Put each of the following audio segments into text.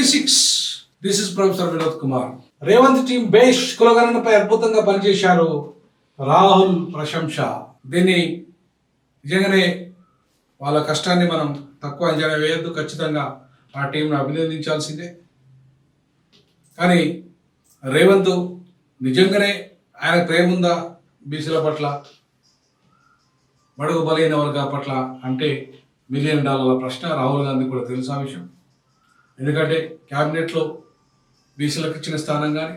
26. This is professor Vinod Kumar. Revanth team బేష్ కులగణనపై అద్భుతంగా పనిచేశారు. రాహుల్ ప్రశంస. దీన్ని నిజంగానే వాళ్ళ కష్టాన్ని మనం తక్కువ అంచనా వేయద్దు. ఖచ్చితంగా ఆ టీంను అభినందించాల్సిందే. కానీ రేవంత్ నిజంగానే ఆయన ప్రేమ ఉందా బీసీల పట్ల, బడుగు బలైన వర్గాల పట్ల అంటే $1 మిలియన్ ప్రశ్న. రాహుల్ గాంధీ కూడా తెలుసా విషయం. ఎందుకంటే క్యాబినెట్లో బీసీలకు ఇచ్చిన స్థానం కానీ,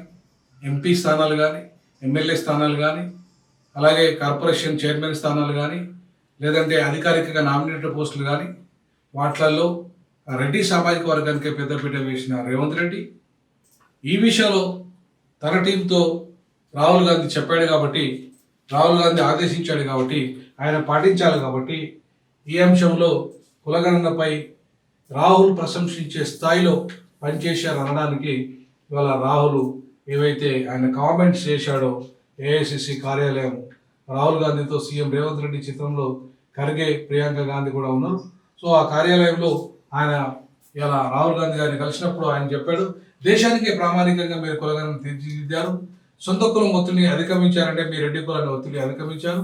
ఎంపీ స్థానాలు కానీ, ఎమ్మెల్యే స్థానాలు కానీ, అలాగే కార్పొరేషన్ చైర్మన్ స్థానాలు కానీ, లేదంటే అధికారికంగా నామినేటెడ్ పోస్టులు కానీ, వాటిల్లో రెడ్డి సామాజిక వర్గానికి పెద్దపీట వేసిన రేవంత్ రెడ్డి ఈ విషయంలో తన టీంతో రాహుల్ గాంధీ చెప్పాడు కాబట్టి, రాహుల్ గాంధీ ఆదేశించాడు కాబట్టి ఆయన పాటించాలి కాబట్టి ఈ అంశంలో కులగణనపై రాహుల్ ప్రశంసించే స్థాయిలో పనిచేశారు అనడానికి ఇవాళ రాహుల్ ఏవైతే ఆయన కామెంట్స్ చేశాడో ఏఐసిసి కార్యాలయం రాహుల్ గాంధీతో సీఎం రేవంత్ రెడ్డి చిత్రంలో ఖర్గే, ప్రియాంక గాంధీ కూడా ఉన్నారు. సో ఆ కార్యాలయంలో ఆయన ఇలా రాహుల్ గాంధీ గారిని కలిసినప్పుడు ఆయన చెప్పాడు, దేశానికి ప్రామాణికంగా మీరు కులగణన తీర్చిదిద్దారు, సొంత కులం ఒత్తిడిని అధిగమించారంటే మీ రెడ్డి కులాన్ని ఒత్తిడి అధిగమించారు.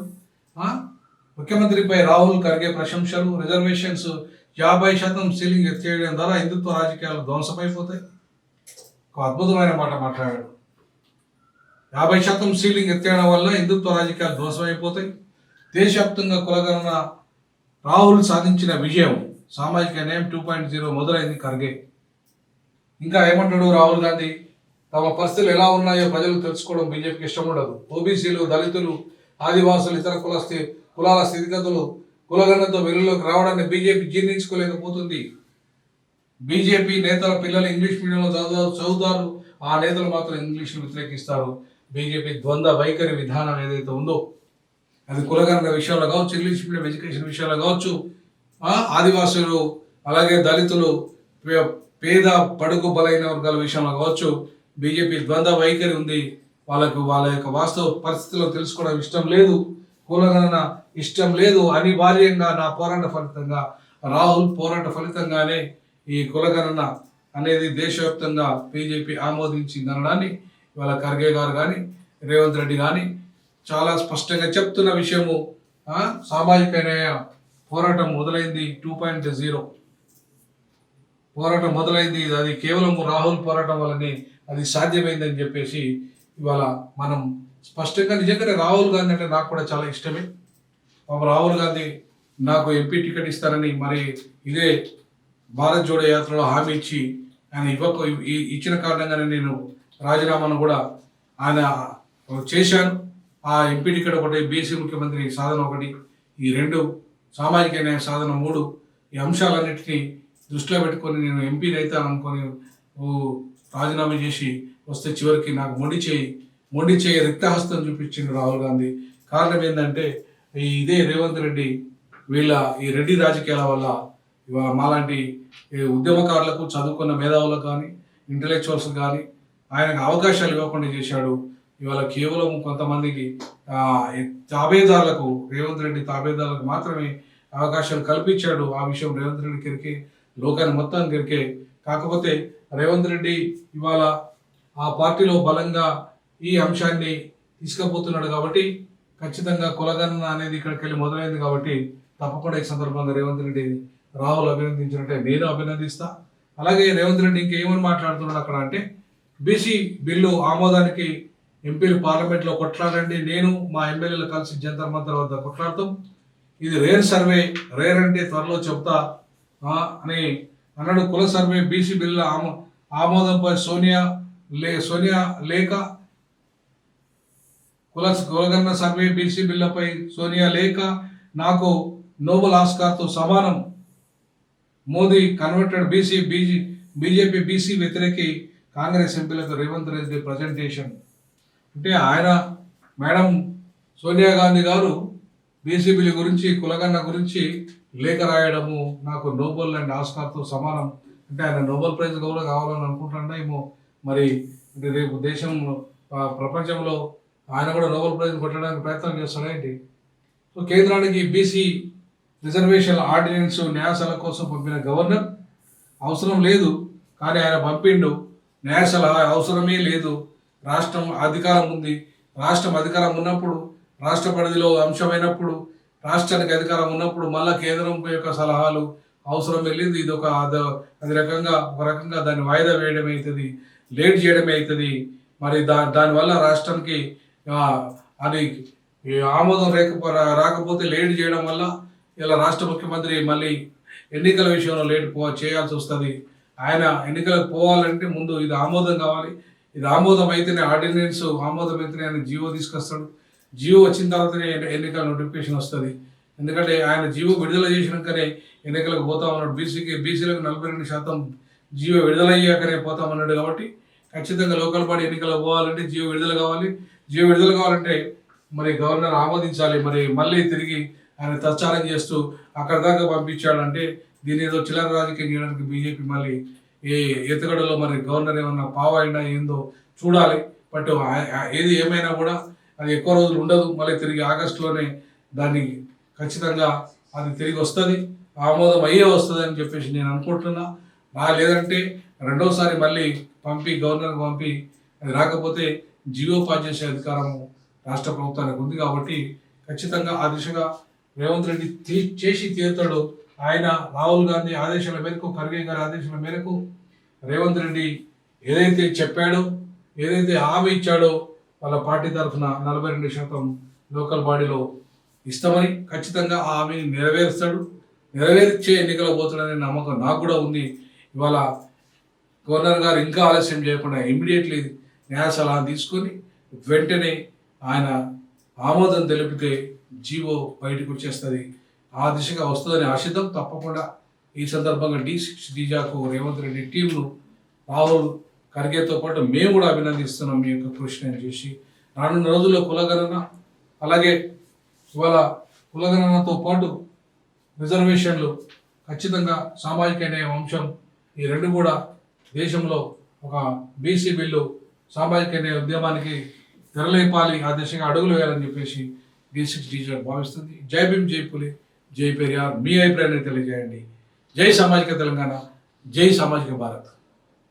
ముఖ్యమంత్రిపై రాహుల్ ఖర్గే ప్రశంసలు. రిజర్వేషన్స్ 50% సీలింగ్ ఎత్తేయడం ద్వారా హిందుత్వ రాజకీయాలు ధ్వంసమైపోతాయి. ఒక అద్భుతమైన మాట మాట్లాడాడు. 50% సీలింగ్ ఎత్తేయడం వల్ల హిందుత్వ రాజకీయాలు ధ్వంసమైపోతాయి. దేశవ్యాప్తంగా కులగణన రాహుల్ సాధించిన విజయం. సామాజిక న్యాయం 2.0 మొదలైంది ఖర్గే. ఇంకా ఏమంటాడు రాహుల్ గాంధీ, తమ పరిస్థితులు ఎలా ఉన్నాయో ప్రజలు తెలుసుకోవడం బీజేపీకి ఇష్టం ఉండదు. ఓబీసీలు, దళితులు, ఆదివాసులు, ఇతర కులాల స్థితిగతులు కులగణనతో వెలుగులోకి రావడాన్ని బీజేపీ జీర్ణించుకోలేకపోతుంది. బీజేపీ నేతల పిల్లలు ఇంగ్లీష్ మీడియంలో చదువుతారు, ఆ నేతలు మాత్రం ఇంగ్లీష్ను వ్యతిరేకిస్తారు. బీజేపీ ద్వంద్వ వైఖరి విధానం ఏదైతే ఉందో అది కులగణన విషయంలో కావచ్చు, ఇంగ్లీష్ మీడియం ఎడ్యుకేషన్ విషయంలో కావచ్చు, ఆదివాసులు అలాగే దళితులు, పేద బడుగు బలైన వర్గాల విషయంలో కావచ్చు, బీజేపీ ద్వంద్వ వైఖరి ఉంది. వాళ్ళ యొక్క వాస్తవ పరిస్థితులను తెలుసుకోవడం ఇష్టం లేదు, కులగణన ఇష్టం లేదు. అనివార్యంగా నా పోరాట ఫలితంగా, రాహుల్ పోరాట ఫలితంగానే ఈ కులగణన అనేది దేశవ్యాప్తంగా బీజేపీ ఆమోదించిందనడాన్ని ఇవాళ ఖర్గే గారు కానీ, రేవంత్ రెడ్డి కానీ చాలా స్పష్టంగా చెప్తున్న విషయము. సామాజిక న్యాయ పోరాటం మొదలైంది 2.0 పోరాటం మొదలైంది. అది కేవలం రాహుల్ పోరాటం వల్లనే అది సాధ్యమైందని చెప్పేసి ఇవాళ మనం స్పష్టంగా. నిజంగానే రాహుల్ గాంధీ అంటే నాకు కూడా చాలా ఇష్టమే. రాహుల్ గాంధీ నాకు ఎంపీ టికెట్ ఇస్తారని మరి ఇదే భారత్ జోడో యాత్రలో హామీ ఇచ్చి ఆయన ఇచ్చిన కారణంగానే నేను రాజీనామాను కూడా ఆయన చేశాను. ఆ ఎంపీ టికెట్ ఒకటి, బీసీ ముఖ్యమంత్రి సాధన ఒకటి, ఈ 2 సామాజిక న్యాయ సాధన 3 ఈ అంశాలన్నింటినీ దృష్టిలో పెట్టుకొని నేను ఎంపీని అవుతాను అనుకొని రాజీనామా చేసి వస్తే చివరికి నాకు మొండి చేయి రిక్తహస్తం చూపించింది రాహుల్ గాంధీ. కారణం ఏంటంటే ఇదే రేవంత్ రెడ్డి ఈ రెడ్డి రాజకీయాల వల్ల ఇవాళ మాలాంటి ఉద్యమకారులకు, చదువుకున్న మేధావులకు కానీ, ఇంటలెక్చువల్స్ కానీ ఆయనకు అవకాశాలు ఇవ్వకుండా చేశాడు. ఇవాళ కేవలం కొంతమందికి తాబేదారులకు, రేవంత్ రెడ్డి తాబేదారులకు మాత్రమే అవకాశాలు కల్పించాడు. ఆ విషయం రేవంత్ రెడ్డి కెరికే, లోకాన్ని మొత్తం కెరికే. కాకపోతే రేవంత్ రెడ్డి ఇవాళ ఆ పార్టీలో బలంగా ఈ అంశాన్ని తీసుకుపోతున్నాడు కాబట్టి ఖచ్చితంగా కులగణన అనేది ఇక్కడికి వెళ్ళి మొదలైంది కాబట్టి తప్పకుండా ఈ సందర్భంగా రేవంత్ రెడ్డి రాహుల్ అభినందించినట్టే నేను అభినందిస్తా. అలాగే రేవంత్ రెడ్డి ఇంకేమని మాట్లాడుతున్నాడు అక్కడ అంటే, బీసీ బిల్లు ఆమోదానికి ఎంపీలు పార్లమెంట్లో కొట్లాడండి, నేను మా ఎమ్మెల్యేలు కలిసి జంతర్ మంతర్ వద్ద కొట్లాడతాం. ఇది రేర్ సర్వే, రేర్ అంటే త్వరలో చెప్తా అని అన్నాడు. కుల సర్వే బీసీ బిల్లు ఆమోదంపై సోనియా లేఖ. కులగణన సర్వే బీసీ బిల్లుపై సోనియా లేఖ నాకు నోబెల్ ఆస్కార్తో సమానం. మోదీ కన్వర్టెడ్ బీజేపీ బీసీ వ్యతిరేకి కాంగ్రెస్ ఎంపీలకు రేవంత్ రెడ్డి ప్రజెంటేషన్. అంటే ఆయన మేడం సోనియా గాంధీ గారు బీసీ బిల్లు గురించి, కులగణన గురించి లేఖ రాయడము నాకు నోబెల్ అండ్ ఆస్కార్తో సమానం. అంటే ఆయన నోబెల్ ప్రైజ్ కూడా కావాలని అనుకుంటున్నా ఏమో మరి. రేపు దేశంలో, ప్రపంచంలో ఆయన కూడా నోబెల్ ప్రైజ్ కొట్టడానికి ప్రయత్నం చేస్తాడేంటి? సో కేంద్రానికి బీసీ రిజర్వేషన్ ఆర్డినెన్స్ న్యాయశాల కోసం పంపిన గవర్నర్ అవసరం లేదు, కానీ ఆయన పంపిండు న్యాయ సలహా అవసరమే లేదు. రాష్ట్రం అధికారం ఉంది. రాష్ట్రం అధికారం ఉన్నప్పుడు, రాష్ట్ర పరిధిలో అంశమైనప్పుడు, రాష్ట్రానికి అధికారం ఉన్నప్పుడు మళ్ళా కేంద్రం యొక్క సలహాలు అవసరం లేదు. ఇది అది ఒక రకంగా దాన్ని వాయిదా వేయడం అవుతుంది, లేట్ చేయడమే అవుతుంది. మరి దానివల్ల రాష్ట్రానికి అది ఆమోదం రాకపోతే లేట్ చేయడం వల్ల ఇలా రాష్ట్ర ముఖ్యమంత్రి మళ్ళీ ఎన్నికల విషయంలో చేయాల్సి వస్తుంది. ఆయన ఎన్నికలకు పోవాలంటే ముందు ఇది ఆమోదం కావాలి. ఇది ఆమోదం అయితేనే ఆర్డినెన్స్ ఆమోదం అయితేనే ఆయన జీవో తీసుకొస్తాడు. జీవో వచ్చిన తర్వాతనే ఎన్నికల నోటిఫికేషన్ వస్తుంది. ఎందుకంటే ఆయన జీవో విడుదల చేసినాకనే ఎన్నికలకు పోతా ఉన్నాడు. బీసీలకు 42% జీవో విడుదలయ్యాకనే పోతామన్నాడు. కాబట్టి ఖచ్చితంగా లోకల్ బాడీ ఎన్నికలకు పోవాలంటే జీవో విడుదల కావాలి. జీవో విడుదల కావాలంటే మరి గవర్నర్ ఆమోదించాలి. మరి మళ్ళీ తిరిగి ఆయన ప్రచారం చేస్తూ అక్కడ దాకా పంపించాడంటే దీని ఏదో చిల్లర రాజకీయం చేయడానికి బీజేపీ మళ్ళీ ఎత్తుగడలో మరి గవర్నర్ ఏమన్నా పావైనా ఏందో చూడాలి. బట్ ఏది ఏమైనా కూడా అది ఎక్కువ రోజులు ఉండదు. మళ్ళీ తిరిగి ఆగస్టులోనే దాన్ని ఖచ్చితంగా అది తిరిగి వస్తుంది, ఆమోదం అయ్యే వస్తుంది అని చెప్పేసి నేను అనుకుంటున్నా. లేదంటే రెండోసారి మళ్ళీ గవర్నర్కి పంపి అది రాకపోతే జీవో పాస్ చేసే అధికారము రాష్ట్ర ప్రభుత్వానికి ఉంది. కాబట్టి ఖచ్చితంగా ఆ దిశగా రేవంత్ రెడ్డి చేసి తీరుతాడు. ఆయన రాహుల్ గాంధీ ఆదేశాల మేరకు, ఖర్గే గారి ఆదేశాల మేరకు రేవంత్ రెడ్డి ఏదైతే చెప్పాడో, ఏదైతే హామీ ఇచ్చాడో వాళ్ళ పార్టీ తరఫున 42% లోకల్ బాడీలో ఇస్తామని ఖచ్చితంగా ఆ హామీని నెరవేరుస్తాడు. నెరవేర్చే ఎన్నికలు పోతాడనే నమ్మకం నాకు కూడా ఉంది. ఇవాళ గవర్నర్ గారు ఇంకా ఆలస్యం చేయకుండా ఇమ్మీడియట్లీ న్యాయ సలహా తీసుకొని వెంటనే ఆయన ఆమోదం తెలిపితే జీవో బయటకు వచ్చేస్తుంది. ఆ దిశగా వస్తుందని ఆశిద్దాం. తప్పకుండా ఈ సందర్భంగా D6 డీజాకు రేవంత్ రెడ్డి టీంను రాహుల్ ఖర్గేతో పాటు మేము కూడా అభినందిస్తున్నాం మీ యొక్క కృషిని చేసి. రానున్న రోజుల్లో కులగణన, అలాగే ఇవాళ కులగణనతో పాటు రిజర్వేషన్లు, ఖచ్చితంగా సామాజిక న్యాయ అంశం, ఈ రెండు కూడా దేశంలో ఒక బీసీ బిల్లు సామాజిక న్యాయ ఉద్యమానికి తెరలేపాలి, ఆ దిశగా అడుగులు వేయాలని చెప్పేసి D6 డీజా భావిస్తుంది. జై భీమ్, జై పులి, జై పెరియార్. మీ అభిప్రాయాన్ని తెలియజేయండి. జై సామాజిక తెలంగాణ, జై సామాజిక భారత్.